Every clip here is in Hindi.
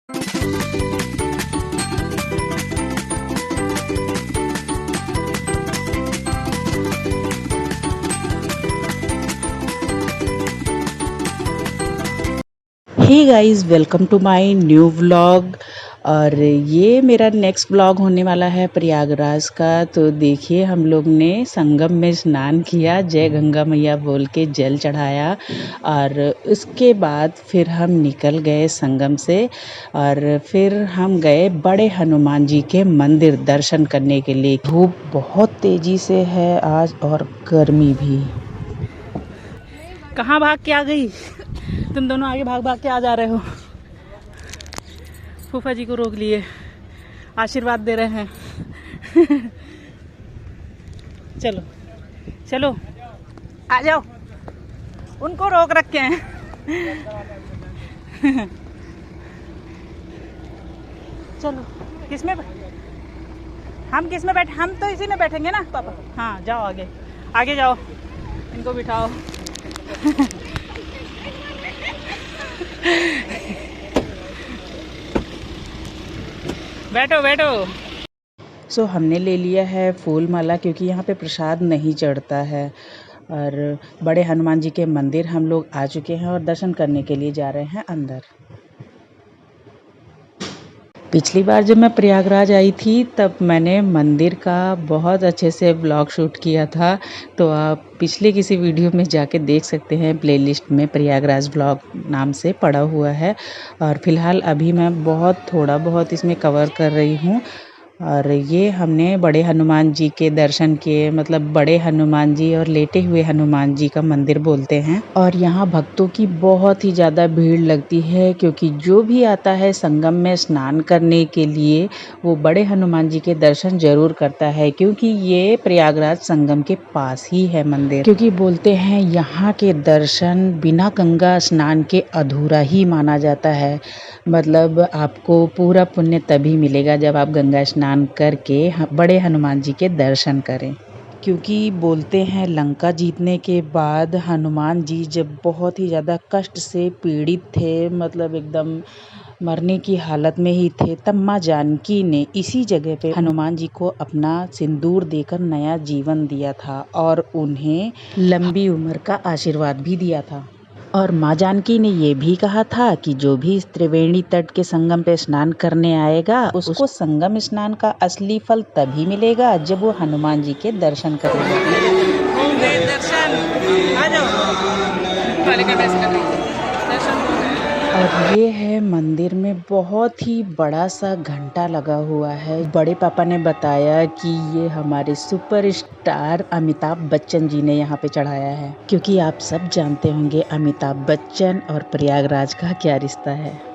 Hey guys, welcome to my new vlog. और ये मेरा नेक्स्ट व्लॉग होने वाला है प्रयागराज का। तो देखिए, हम लोग ने संगम में स्नान किया, जय गंगा मैया बोल के जल चढ़ाया, और उसके बाद फिर हम निकल गए संगम से। और फिर हम गए बड़े हनुमान जी के मंदिर दर्शन करने के लिए। धूप बहुत तेज़ी से है आज, और गर्मी भी। कहाँ भाग के आ गई? तुम दोनों आगे भाग भाग के आ जा रहे हो। फूफा जी को रोक लिए, आशीर्वाद दे रहे हैं। चलो चलो, आ जाओ, उनको रोक रखे हैं। चलो, किसमें हम किसमें बैठे? हम तो इसी में बैठेंगे ना पापा। हाँ, जाओ आगे, आगे जाओ, इनको बिठाओ। बैठो बैठो। सो हमने ले लिया है फूल माला, क्योंकि यहाँ पे प्रसाद नहीं चढ़ता है। और बड़े हनुमान जी के मंदिर हम लोग आ चुके हैं और दर्शन करने के लिए जा रहे हैं अंदर। पिछली बार जब मैं प्रयागराज आई थी, तब मैंने मंदिर का बहुत अच्छे से ब्लॉग शूट किया था। तो आप पिछले किसी वीडियो में जाके देख सकते हैं, प्लेलिस्ट में प्रयागराज ब्लॉग नाम से पड़ा हुआ है। और फिलहाल अभी मैं थोड़ा बहुत इसमें कवर कर रही हूँ। और ये हमने बड़े हनुमान जी के दर्शन किए, मतलब बड़े हनुमान जी और लेटे हुए हनुमान जी का मंदिर बोलते हैं। और यहाँ भक्तों की बहुत ही ज़्यादा भीड़ लगती है, क्योंकि जो भी आता है संगम में स्नान करने के लिए, वो बड़े हनुमान जी के दर्शन जरूर करता है, क्योंकि ये प्रयागराज संगम के पास ही है मंदिर। क्योंकि बोलते हैं यहाँ के दर्शन बिना गंगा स्नान के अधूरा ही माना जाता है। मतलब आपको पूरा पुण्य तभी मिलेगा जब आप गंगा स्नान करके बड़े हनुमान जी के दर्शन करें। क्योंकि बोलते हैं लंका जीतने के बाद हनुमान जी जब बहुत ही ज़्यादा कष्ट से पीड़ित थे, मतलब एकदम मरने की हालत में ही थे, तब माँ जानकी ने इसी जगह पे हनुमान जी को अपना सिंदूर देकर नया जीवन दिया था, और उन्हें लंबी उम्र का आशीर्वाद भी दिया था। और माँ जानकी ने ये भी कहा था कि जो भी इस त्रिवेणी तट के संगम पे स्नान करने आएगा, उसको संगम स्नान का असली फल तभी मिलेगा जब वो हनुमान जी के दर्शन करेगा। और ये है मंदिर में बहुत ही बड़ा सा घंटा लगा हुआ है। बड़े पापा ने बताया कि ये हमारे सुपरस्टार अमिताभ बच्चन जी ने यहाँ पे चढ़ाया है, क्योंकि आप सब जानते होंगे अमिताभ बच्चन और प्रयागराज का क्या रिश्ता है।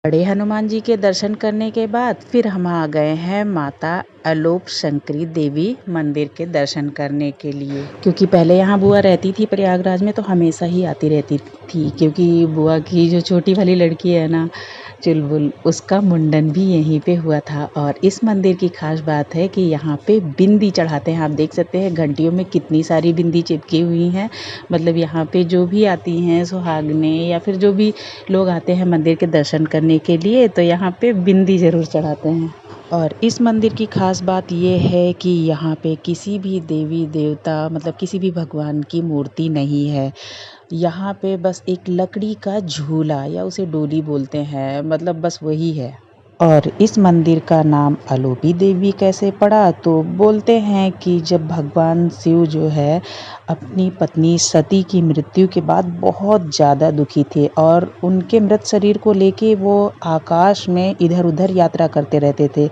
बड़े हनुमान जी के दर्शन करने के बाद फिर हम आ गए हैं माता आलोक शंकरी देवी मंदिर के दर्शन करने के लिए। क्योंकि पहले यहाँ बुआ रहती थी प्रयागराज में, तो हमेशा ही आती रहती थी, क्योंकि बुआ की जो छोटी वाली लड़की है ना, चुलबुल, उसका मुंडन भी यहीं पे हुआ था। और इस मंदिर की खास बात है कि यहाँ पे बिंदी चढ़ाते हैं। आप देख सकते हैं घंटियों में कितनी सारी बिंदी चिपकी हुई हैं। मतलब यहाँ पे जो भी आती हैं सुहागने, या फिर जो भी लोग आते हैं मंदिर के दर्शन करने के लिए, तो यहाँ पे बिंदी ज़रूर चढ़ाते हैं। और इस मंदिर की खास बात ये है कि यहाँ पे किसी भी देवी देवता, मतलब किसी भी भगवान की मूर्ति नहीं है। यहाँ पे बस एक लकड़ी का झूला, या उसे डोली बोलते हैं, मतलब बस वही है। और इस मंदिर का नाम आलोपी देवी कैसे पड़ा? तो बोलते हैं कि जब भगवान शिव जो है अपनी पत्नी सती की मृत्यु के बाद बहुत ज़्यादा दुखी थे, और उनके मृत शरीर को लेके वो आकाश में इधर उधर यात्रा करते रहते थे।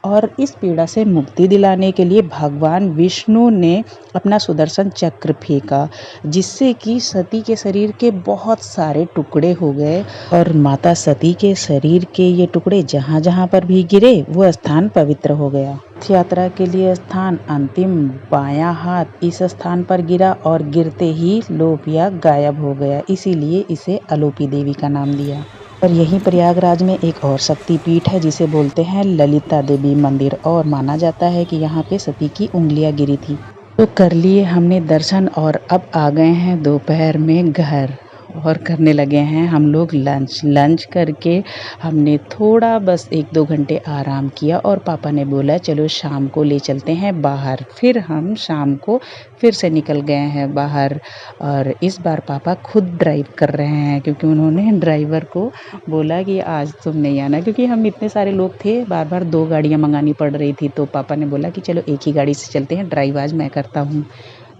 और इस पीड़ा से मुक्ति दिलाने के लिए भगवान विष्णु ने अपना सुदर्शन चक्र फेंका, जिससे कि सती के शरीर के बहुत सारे टुकड़े हो गए। और माता सती के शरीर के ये टुकड़े जहाँ जहाँ पर भी गिरे, वो स्थान पवित्र हो गया। यात्रा के लिए स्थान अंतिम बायां हाथ इस स्थान पर गिरा, और गिरते ही लोपिया गायब हो गया, इसीलिए इसे आलोपी देवी का नाम दिया। और यहीं प्रयागराज में एक और शक्तिपीठ है जिसे बोलते हैं ललिता देवी मंदिर, और माना जाता है कि यहाँ पे सती की उंगलियां गिरी थी। तो कर लिए हमने दर्शन और अब आ गए हैं दोपहर में घर, और करने लगे हैं हम लोग लंच करके हमने थोड़ा बस 1-2 घंटे आराम किया और पापा ने बोला चलो शाम को ले चलते हैं बाहर। फिर हम शाम को फिर से निकल गए हैं बाहर, और इस बार पापा खुद ड्राइव कर रहे हैं क्योंकि उन्होंने ड्राइवर को बोला कि आज तुम नहीं आना, क्योंकि हम इतने सारे लोग थे, बार बार 2 गाड़ियाँ मंगानी पड़ रही थी। तो पापा ने बोला कि चलो एक ही गाड़ी से चलते हैं, ड्राइव आज मैं करता हूँ।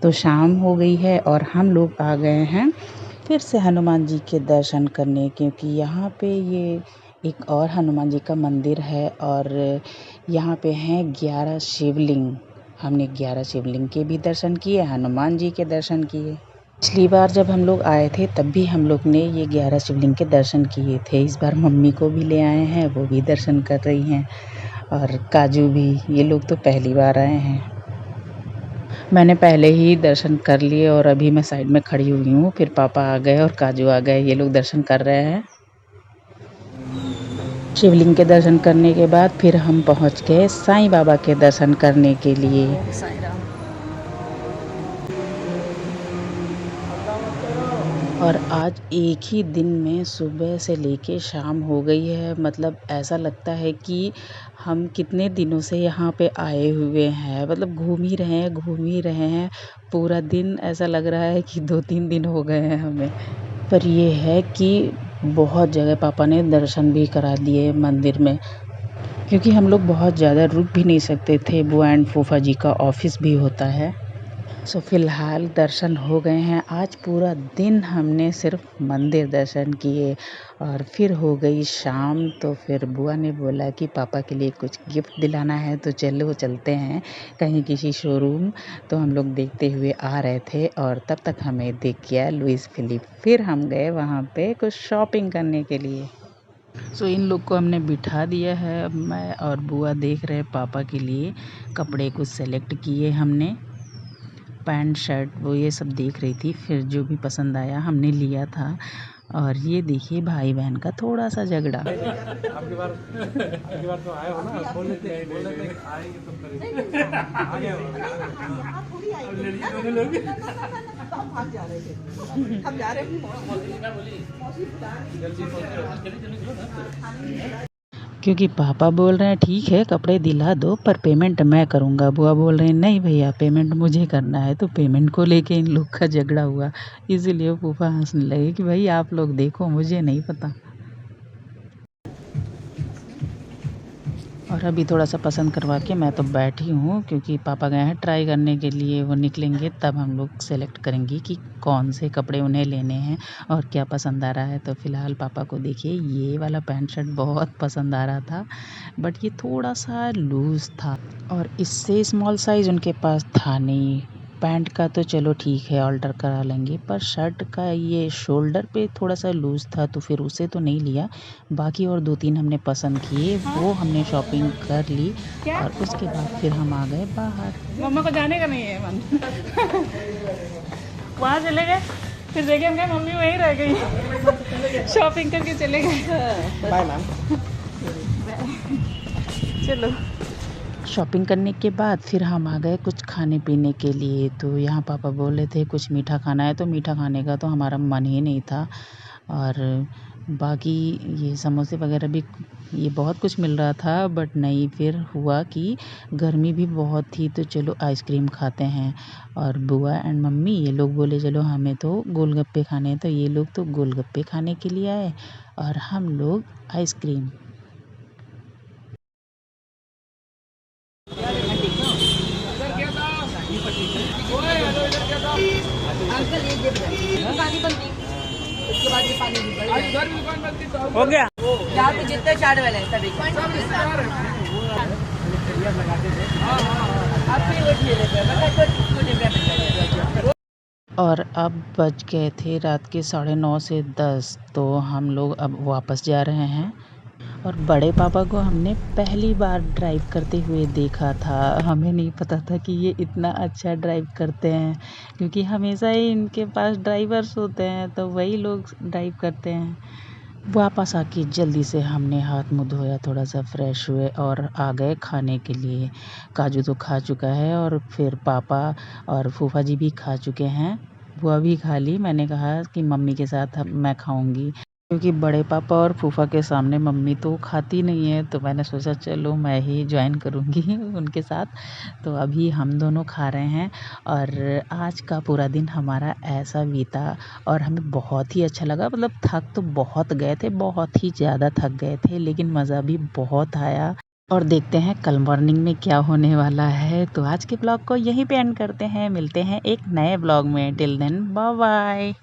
तो शाम हो गई है और हम लोग आ गए हैं फिर से हनुमान जी के दर्शन करने, क्योंकि यहाँ पे ये एक और हनुमान जी का मंदिर है और यहाँ पे हैं 11 शिवलिंग। हमने 11 शिवलिंग के भी दर्शन किए, हनुमान जी के दर्शन किए। पिछली बार जब हम लोग आए थे तब भी हम लोग ने ये 11 शिवलिंग के दर्शन किए थे। इस बार मम्मी को भी ले आए हैं, वो भी दर्शन कर रही हैं, और काजू भी। ये लोग तो पहली बार आए हैं। मैंने पहले ही दर्शन कर लिए और अभी मैं साइड में खड़ी हुई हूँ। फिर पापा आ गए और काजू आ गए, ये लोग दर्शन कर रहे हैं। शिवलिंग के दर्शन करने के बाद फिर हम पहुँच गए साईं बाबा के दर्शन करने के लिए। और आज एक ही दिन में सुबह से लेके शाम हो गई है। मतलब ऐसा लगता है कि हम कितने दिनों से यहाँ पे आए हुए हैं, मतलब घूम ही रहे हैं पूरा दिन। ऐसा लग रहा है कि 2-3 दिन हो गए हैं हमें। पर ये है कि बहुत जगह पापा ने दर्शन भी करा दिए मंदिर में, क्योंकि हम लोग बहुत ज़्यादा रुक भी नहीं सकते थे। बुआ एंड फूफा जी का ऑफिस भी होता है। सो फ़िलहाल दर्शन हो गए हैं। आज पूरा दिन हमने सिर्फ मंदिर दर्शन किए और फिर हो गई शाम। तो फिर बुआ ने बोला कि पापा के लिए कुछ गिफ्ट दिलाना है, तो चलो चलते हैं कहीं किसी शोरूम। तो हम लोग देखते हुए आ रहे थे और तब तक हमें दिख गया लुइस फिलिप। फिर हम गए वहाँ पे कुछ शॉपिंग करने के लिए। सो इन लोग को हमने बिठा दिया है। अब मैं और बुआ देख रहे हैं पापा के लिए कपड़े कुछ सेलेक्ट किए हमने, पैंट शर्ट वो ये सब देख रही थी। फिर जो भी पसंद आया हमने लिया था। और ये देखिए भाई बहन का थोड़ा सा झगड़ा। आपकी बार तो आए हो ना, बोल लेते आएंगे तो करेंगे। आ गए हो आप थोड़ी आएंगे लड़की दोनों लोग हम भाग जा रहे थे, हम जा रहे हैं। क्योंकि पापा बोल रहे हैं ठीक है कपड़े दिला दो पर पेमेंट मैं करूँगा। बुआ बोल रहे हैं नहीं भैया पेमेंट मुझे करना है। तो पेमेंट को लेके इन लोग का झगड़ा हुआ, इसीलिए फूफा हंसने लगे कि भाई आप लोग देखो मुझे नहीं पता। और अभी थोड़ा सा पसंद करवा के मैं तो बैठी हूँ, क्योंकि पापा गए हैं ट्राई करने के लिए। वो निकलेंगे तब हम लोग सेलेक्ट करेंगे कि कौन से कपड़े उन्हें लेने हैं और क्या पसंद आ रहा है। तो फ़िलहाल पापा को देखिए ये वाला पैंट शर्ट बहुत पसंद आ रहा था, बट ये थोड़ा सा लूज़ था और इससे स्मॉल साइज़ उनके पास था नहीं। पैंट का तो चलो ठीक है ऑल्टर करा लेंगे, पर शर्ट का ये शोल्डर पे थोड़ा सा लूज़ था तो फिर उसे तो नहीं लिया। बाकी और 2-3 हमने पसंद किए, वो हमने शॉपिंग कर ली और उसके बाद फिर हम आ गए बाहर। मम्मा को जाने का नहीं है मन। वहाँ चले गए, फिर देखे हम मम्मी वहीं रह गई, शॉपिंग करके चले गए। Bye ma'am. चलो शॉपिंग करने के बाद फिर हम आ गए कुछ खाने पीने के लिए। तो यहाँ पापा बोल रहे थे कुछ मीठा खाना है, तो मीठा खाने का तो हमारा मन ही नहीं था। और बाकी ये समोसे वगैरह भी ये बहुत कुछ मिल रहा था, बट नहीं, फिर हुआ कि गर्मी भी बहुत थी तो चलो आइसक्रीम खाते हैं। और बुआ एंड मम्मी ये लोग बोले चलो हमें तो गोलगप्पे खाने हैं, तो ये लोग तो गोलगप्पे खाने के लिए आए और हम लोग आइसक्रीम। हो गया यहाँ पे जितने चाट वाले हैं सभी और अब बज गए थे रात के 9:30 से 10, तो हम लोग अब वापस जा रहे हैं। और बड़े पापा को हमने पहली बार ड्राइव करते हुए देखा था। हमें नहीं पता था कि ये इतना अच्छा ड्राइव करते हैं, क्योंकि हमेशा ही इनके पास ड्राइवर्स होते हैं तो वही लोग ड्राइव करते हैं। वापस आके जल्दी से हमने हाथ मुँह धोया, थोड़ा सा फ्रेश हुए और आ गए खाने के लिए। काजू तो खा चुका है और फिर पापा और फूफा जी भी खा चुके हैं। बुआ भी खा ली। मैंने कहा कि मम्मी के साथ मैं खाऊंगी, क्योंकि बड़े पापा और फूफा के सामने मम्मी तो खाती नहीं है, तो मैंने सोचा चलो मैं ही ज्वाइन करूंगी उनके साथ। तो अभी हम दोनों खा रहे हैं और आज का पूरा दिन हमारा ऐसा बीता और हमें बहुत ही अच्छा लगा। मतलब थक तो बहुत गए थे, बहुत ही ज़्यादा थक गए थे, लेकिन मज़ा भी बहुत आया। और देखते हैं कल मॉर्निंग में क्या होने वाला है। तो आज के ब्लॉग को यहीं पे एंड करते हैं, मिलते हैं एक नए ब्लॉग में। Till then bye bye.